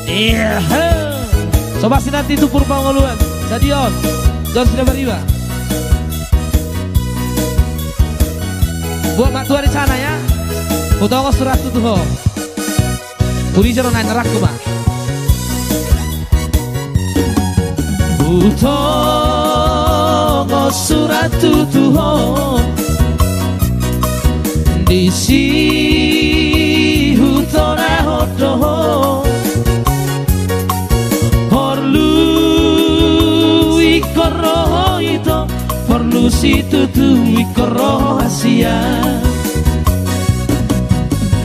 Iya. Sobat Sinanti itu Purba Ngoluan Stadion John sudah beriba. Buat mak tua di sana ya. Utama surat tuh. Puri jero nanya rak mah. Utama surat tuh. Di si hutona hodoh. Ikoro itu perlu situ tuh ikoro Asia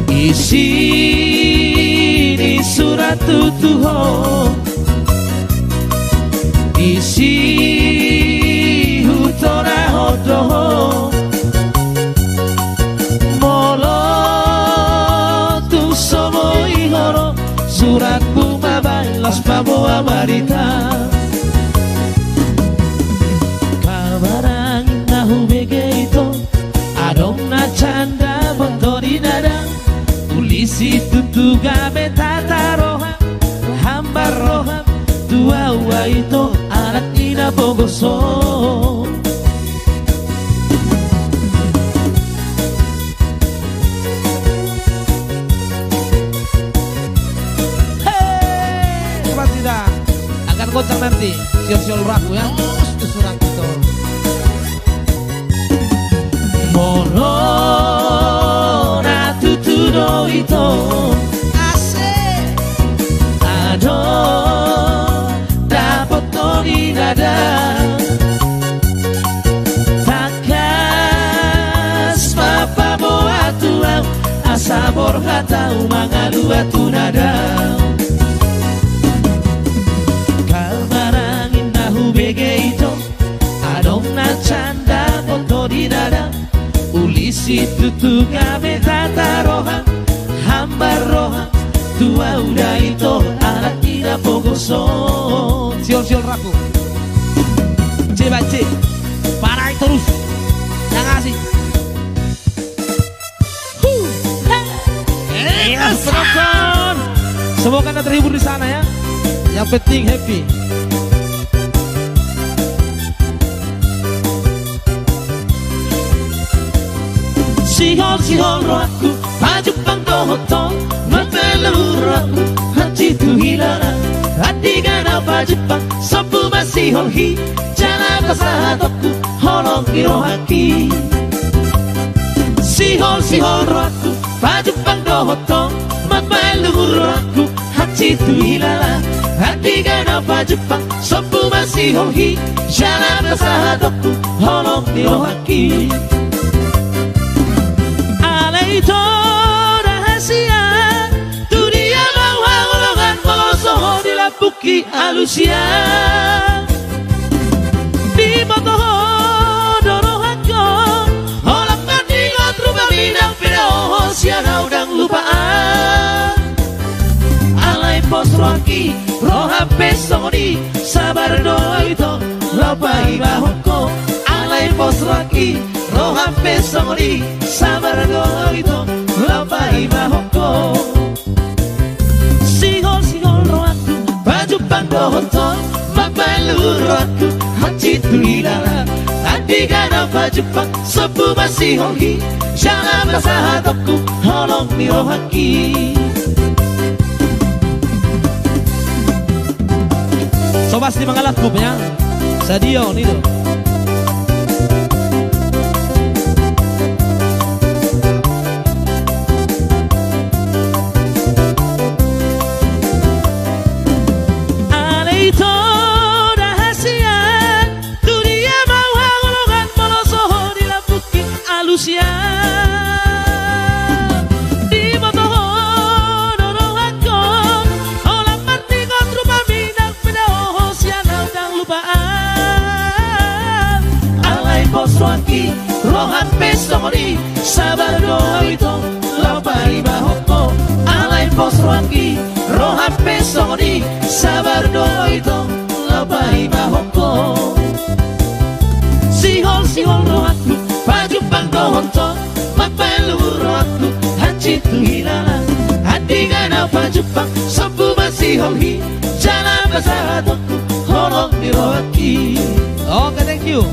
isi di surat tuh isi hutona hodoh molo tuh somo ihoro surat bunga balas bawa barita canda bentori nada ulisi tutu gabe tata roham hambar roham tua itu anak ina bogoso hei cepat tidak akan goncang nanti siol-siol ragu ya surat itu mono na tuturo ito ase ado dapat tori nada takas papa boa tuang asa borga tau mangalu atu nada kalmarangin nahu bege ito adong na canda tori nada ulisi tutu kami tata roham hamba roham tua udah itu anak tidak bogoso siol-siol raku C parai terus yang ngasih yes penonton semoga anda terhibur di sana ya yang penting happy. Sihol rohku Paju pangdohoto Matelur rohku Hati tu hilala Hati gana paju pang Sopu masihol hi Jana pasahatoku Holong kirohaki Sihol rohku Paju pangdohoto Matelur rohku Hati tu hilala Hati gana paju pang Sopu masihol hi Jana pasahatoku Holong kirohaki itu rahasia dunia bahwa golongan molosoho dilapuki alusia di motoho dorohako olam kandingot rumah bidang pidaoho siana udang lupaan alai pos rohaki roha pesoni sabar doa itu lopai bahoko alai pos rohaki roha pesoni sabar doa itu lopai bahoko sihol rohaku baju pangdohoto mabalur rohaku hati tu hilala hati gana baju pang sepu masih hongi jangan bersahabatku holong mi rohaki sobat di mangalat grupnya Stadion itu di motoho dorohako olam martingot rumah minang pidaoho siana udang lupaan alai pos rohaki rohan pesoni sabar doa itu lopai bahoko alai pos rohaki rohan pesoni sabar doa itu lopai bahoko sihol rohaku baju pangdohoto mapelur rohaku hati tu hilala hati gana baju pang sopu masih holhi Jalan basadoku holong niroki. Oke, thank you.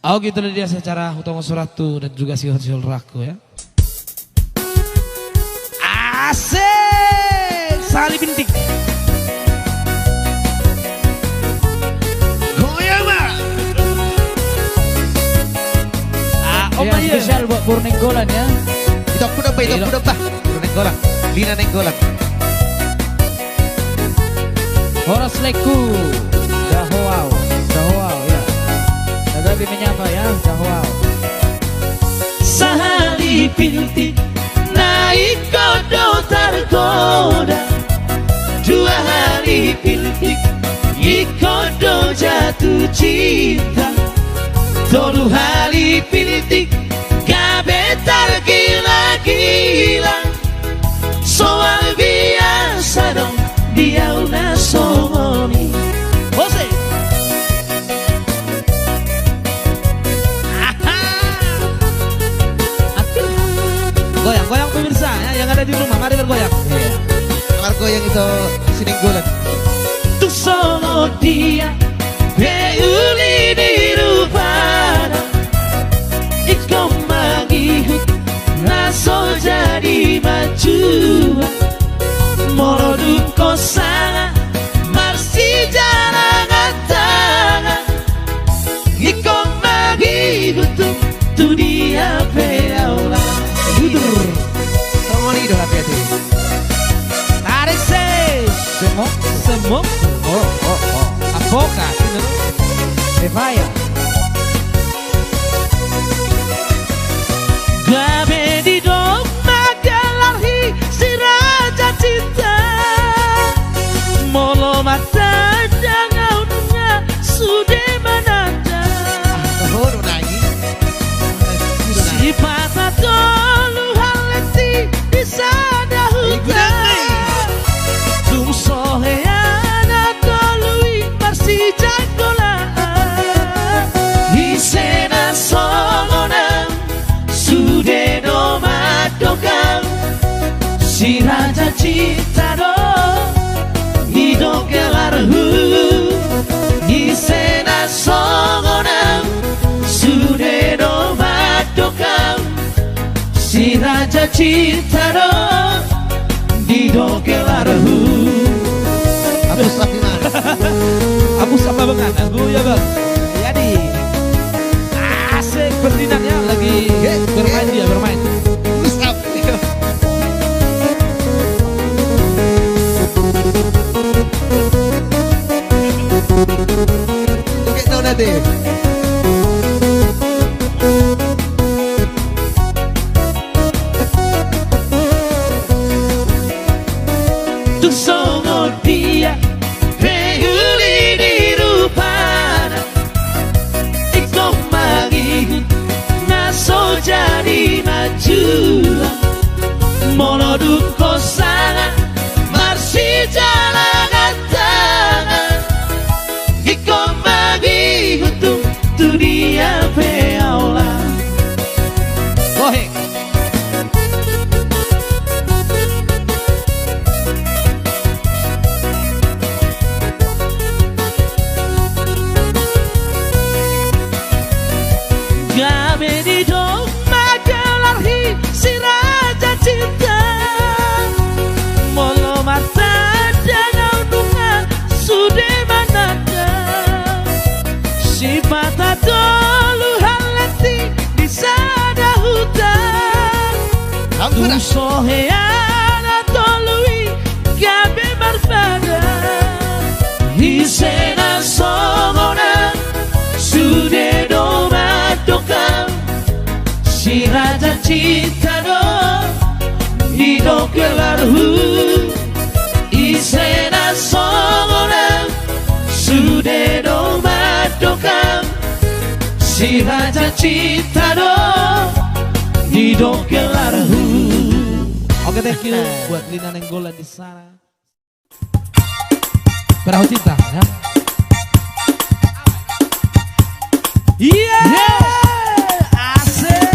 Oh gitu dia secara utama suratu dan juga sihol raku ya. Asik, Sali Bintik. Goyang mah. Oh ya, spesial buat Purnenggolan ya. Itu aku udah bah. Purnenggolan, Lina Nenggolan. Horas Leku, Jahoau ya. Tapi menyapa ya, Jahoau. Sahali Bintik naik kodo tergoda. 2 hari Bintik ikodo jatuh cinta. 3 hari Bintik kabetar gila-gila. Soal biasa dong dia una somoni. Jose goyang pemirsa ya, yang ada di rumah, mari bergoyang. Kamar goyang itu Sinenggolan. Tuh solo dia beuli di rupana iko mangihut naso jadi maju moroduk kosana marsi jarang tangan iko mangihut tuh dia beaula budur Sama nih idola hati. tarik semok avokat Devaya. gabe di doma galarhi si raja cinta molo mata jangan sudah menanda Tahun lagi. si patah dulu haleti di sana hutan tum soheana dolui marsi jagola hisena songonang sude no madokang si raja cinta do hidup gelarhu hisena songonang sude no madokang si raja cinta do hidup gelarhu. Habis tapi mana? Aku sama banget, aku ya bang. Jadi asik berdinannya lagi bermain dia bermain. Usap. Oke, no nanti. Tuh songo dia beuli di rupana iko mangihut naso jadi maju monoduk kosana marsi jalan tangan iko mangihut tuh dia beaula. Gohe gabe di doma galarhi si raja cinta molo mata danau dunga sudah manada si patah dulu halati di sana hutan tu soheana tolui gabe barbada hisena songonang sudah doma dokang si raja cinta do hidup gelarhu isena songonang sudah doma dokang si raja cinta do hidup gelarhu. Oke, thank you buat Lina Nenggolan di sana. Perahu cinta ya. Iya, asik.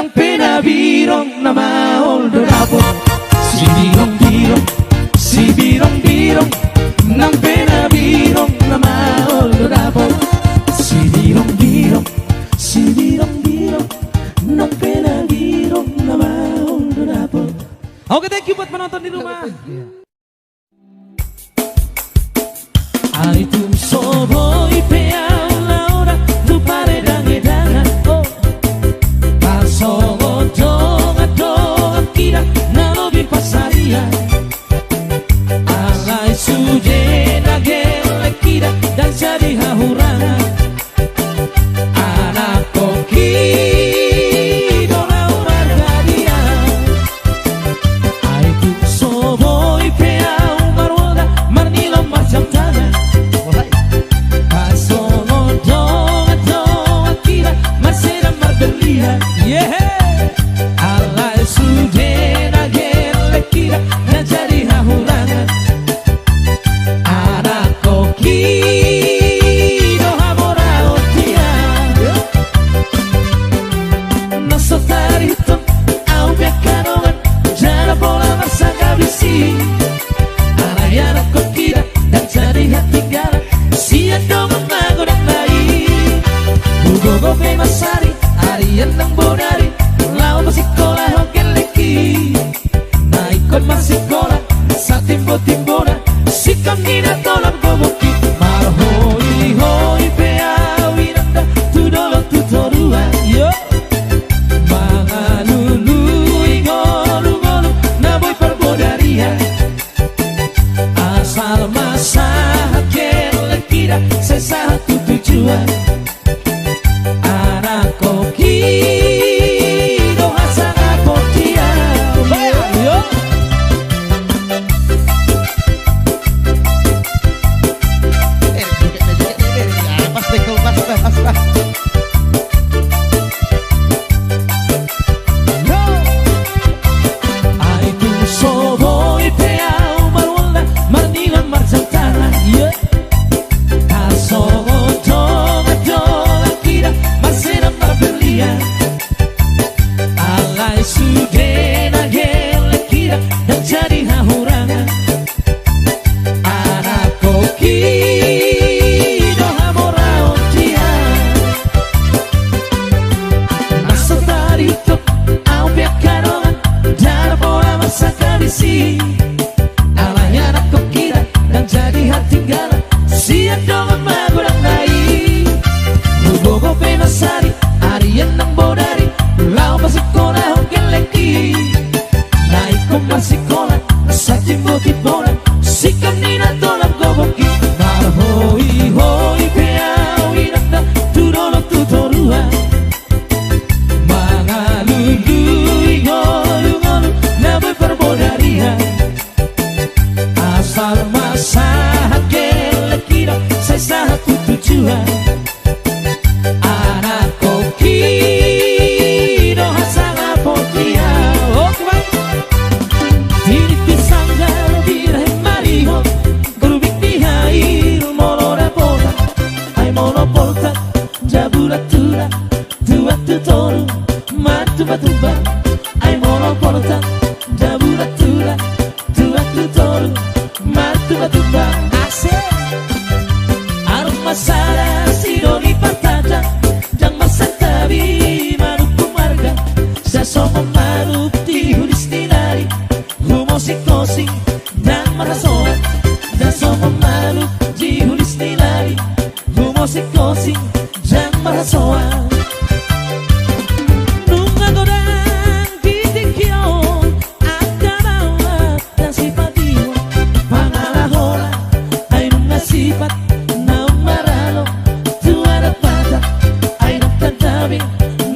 nang penabirong na maoldorapon. Si birong-birong nang penabirong na maoldorapon. Si birong-birong nang penabirong na maoldorapon. Oke, thank you buat penonton di rumah. Ari tum soboy peau laura tu paredang edanga oh pasogo donga kira nalobi pasaria alai suje nagele kira dan jadi hahurana anak koki dona urar gadia ari tum soboy peau marwada marnilo macam tanah alai sudena gele kira na jadi hahurangan anak koki do hamora otia nosso tarito au biakarongan jana bola masa kabisi alai anak kokira dan jadi hati gara sian dong magodang lai bugo be masari Arian nang bonari lau masikola hoken leki naikon masikola sa timbo-timbona sikam nina tolam goboki marhoi hoi peawi nanda tudolo tutorua yo mangalulu ingolu-ngolu naboy perbodaria asal masa haken lekira sesa tujuan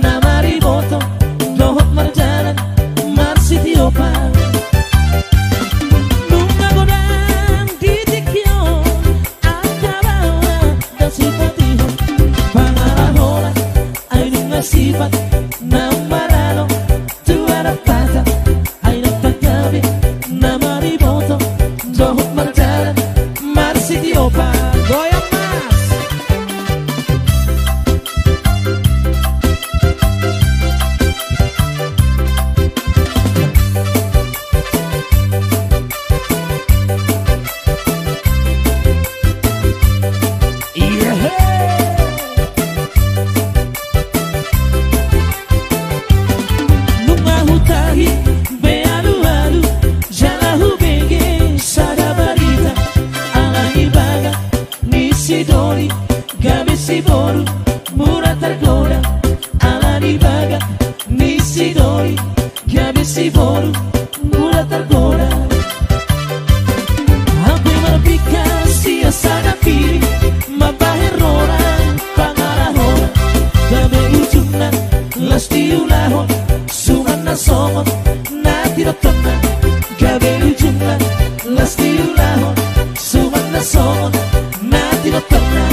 Namari boto, dohot marjana avessi dori, che avessi volo, bulat tergoda. Aku merpika sia sana kiri, mabahir orang pangarahora. Gabe ujungna lasti ulahon, sumana somon nati rotona. Gabe ujungna lasti ulahon, sumana somon nati rotona.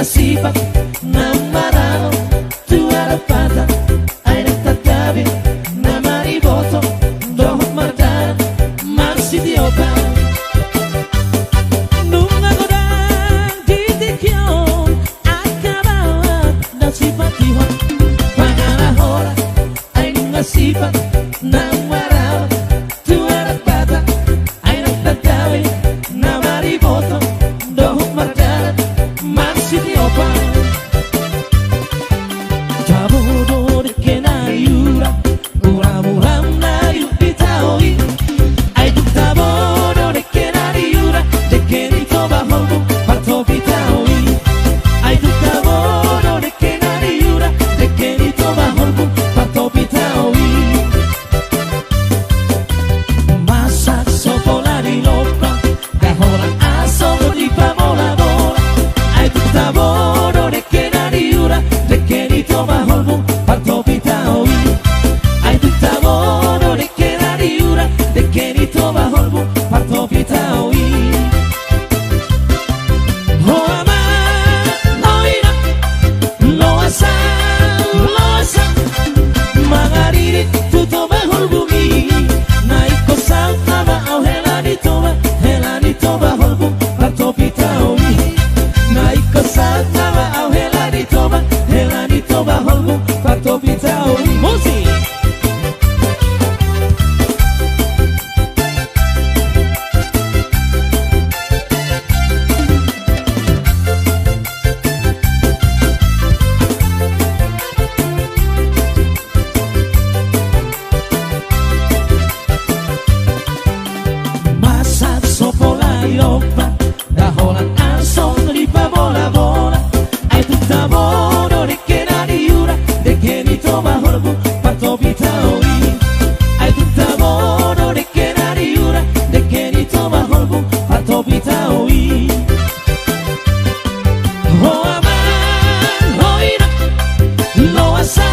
Sifat namarano tu arapata ai nettatabi namari boto dohot mardana marsi diopa nunga godang ditikyon akabawa dan sifat diwa pangana hora ai nunga sifat namarano tu arapata ai nettatabi namari boto dohot mardana marsi diopa Jabodo de que na yura Uram na yupitaoi Ai tu tabodo de que na yura De que ni toba holgo parto pitaoi Ai tu tabodo de que na yura De que ni toba holgo parto pitaoi Masak sopola di lopa Gahola aso di pamola bola Ai tu tabodo de que na yura De que ni toba holgo parto pitaoi Ai tu tabodo de que na yura De que ni toba holgo parto pitaoi Oh ama, oh ira Lo asa Magariri tu toba holgo mi Naiko saltaba au helani toba holgo parto pitaoi Naiko saltaba au helani toba holgo parto pitaoi Musi Masak sopola iropa Da holan ansong di pamola bola Ai tu tabodo de que na yura De que ni toba holgo parto pitaoi Ai tu tabodo de que na yura De que ni toba holgo parto pitaoi Oh ama, oh ira Lo asa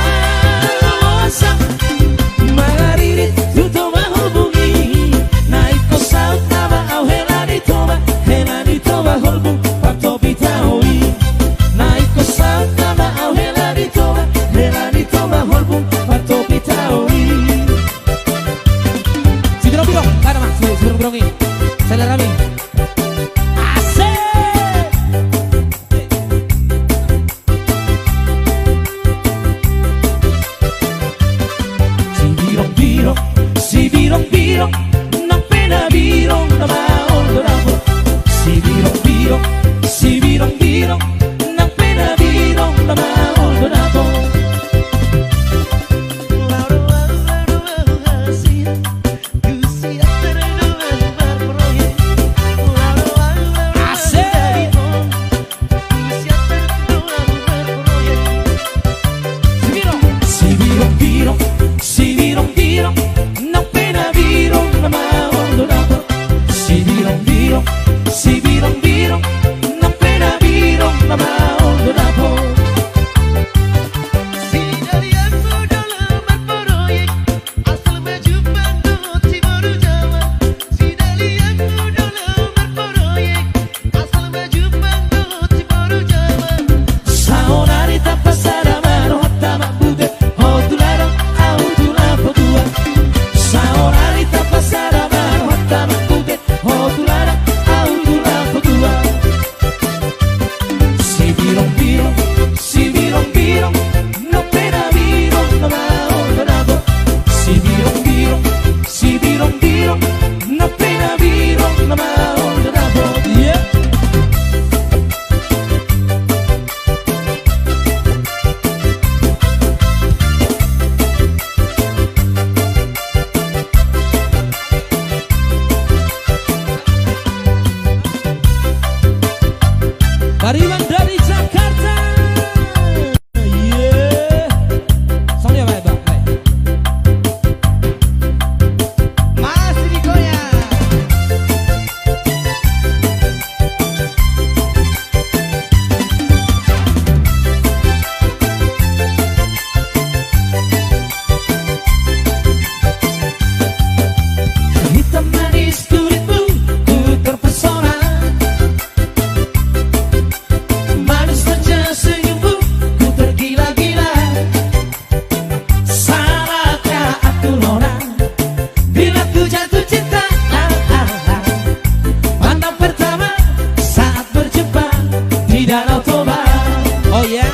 Magariri tu toba holgo mi Naiko saltaba au helani toba holgo parto pitaoi Naiko saltaba au helani toba holgo parto pitaoi Si biro-biro, kada mas, si biro-birongi Selerami Si biro, non pena biro, non maolo ramo. Si biro, non pena biro, non maolo ramo. Si biro, non pena biro, non maolo ramo. Si biro, non pena biro, non maolo ramo. Saonari tak pasara mano hatta mabude hodularo audulapo dua Saonari tak pasara mano hatta mabude hodularo Bariman dari Jakarta. Yeah. Soalnya baik bang. Masih digoyang. Hitam manis kulitmu, ku terpesona. Manis saja senyummu, ku tergila-gila. Salahkah aku nona bila ku jatuh cinta? Pandang pertama saat berjumpa di Danau Toba. Oh ya. Yeah.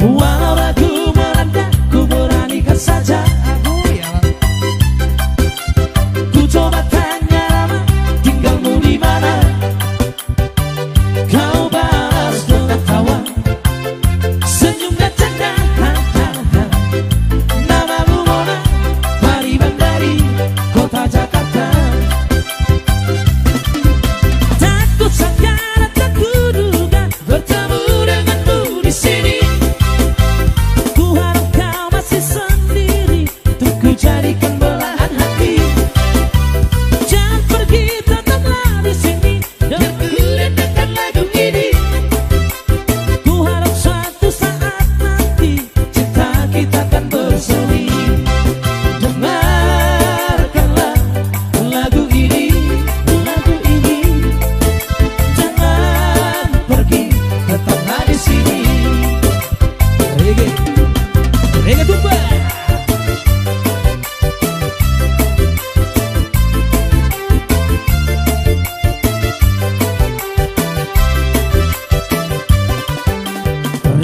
Walau ragu melanda, ku beranikan saja. Ku coba tanya nama, tinggalmu di mana? Kau balas dengan tawa, senyum dan canda. Namamu Mona, Bariman dari kota Jakarta. Tak kusangka dan tak kuduga bertemu denganmu di sini. Ku harap kau masih sendiri, untuk ku jadikan belahan hati. Jangan pergi, tetaplah di sini dan ku dengarkan lagu ini. Ku harap suatu saat nanti cinta kita akan bersemi. Dengarkanlah lagu ini, lagu ini. Jangan pergi, tetaplah di sini. Reggae. Reggae Tumba.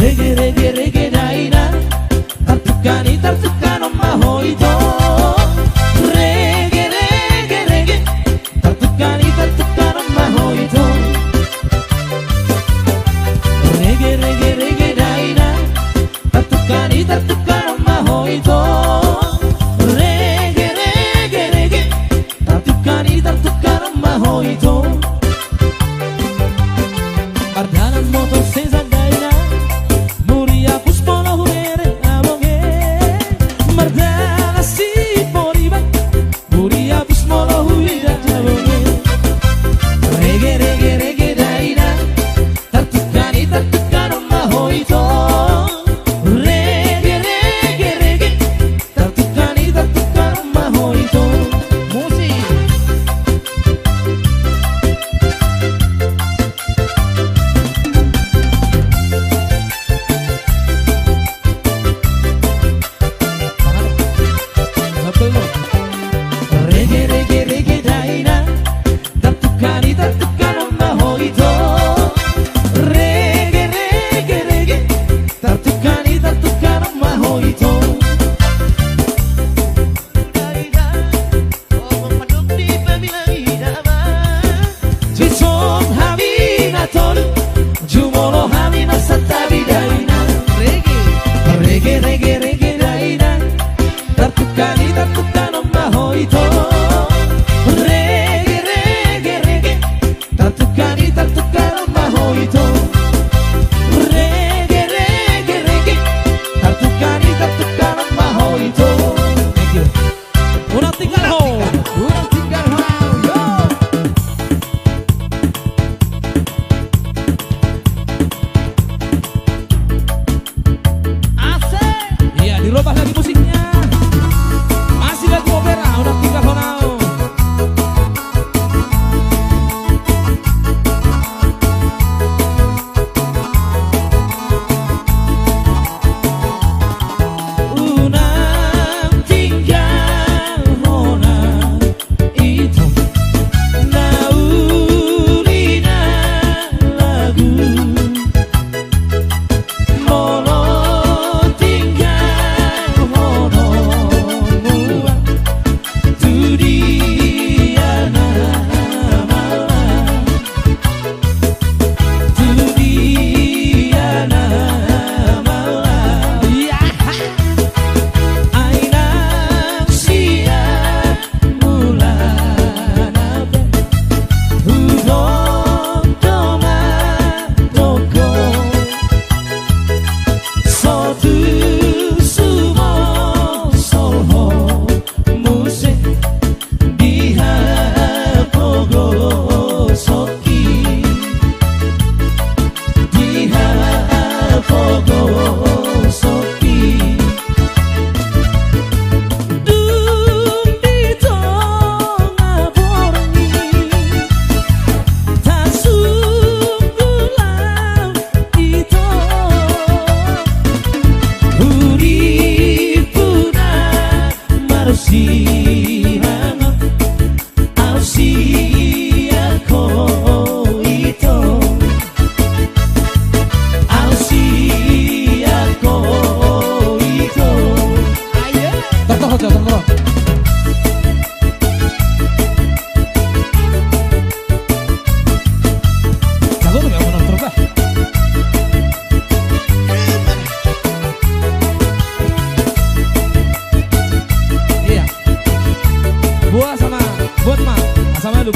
Reggae, reggae, reggae daina, tartukani, tartukano mahoito. Reggae, reggae, reggae, tartukani, tartukano mahoito. Reggae, reggae, reggae daina, tartukani, tartukano mahoito. Reggae, reggae, reggae, tartukani, tartukano mahoito. Ardanan motor sesa daina, muria puspolo hurere abonge. Mardana si poriban, muria puspolo hurere abonge. Reggae, reggae, reggae daina, tartukani, tartukano mahoito. Reggae, reggae, reggae, tartukani, tartukano mahoito. Musik. Reggae, reggae, reggae daina, tartukani, tartukano mahoito. Reggae, reggae, reggae, tartukani, tartukano mahoito. Jison hamina tolu, jumolo hamina satabi daina. Reggae, reggae, reggae daina, tartukani, tartukano mahoito. Reggae, reggae, reggae, tartukani, tartukano mahoito. Reggae, reggae, reggae, tartukani, tartukano mahoito. Thank you. Unang tinggal ho. Urang tinggal hau. Yo. Ausiako ito Ausiako ito Tertoro aja, tertoro. Jago tuh ya menang terus lah. Iya. Buat sama, buat mah, sama lu.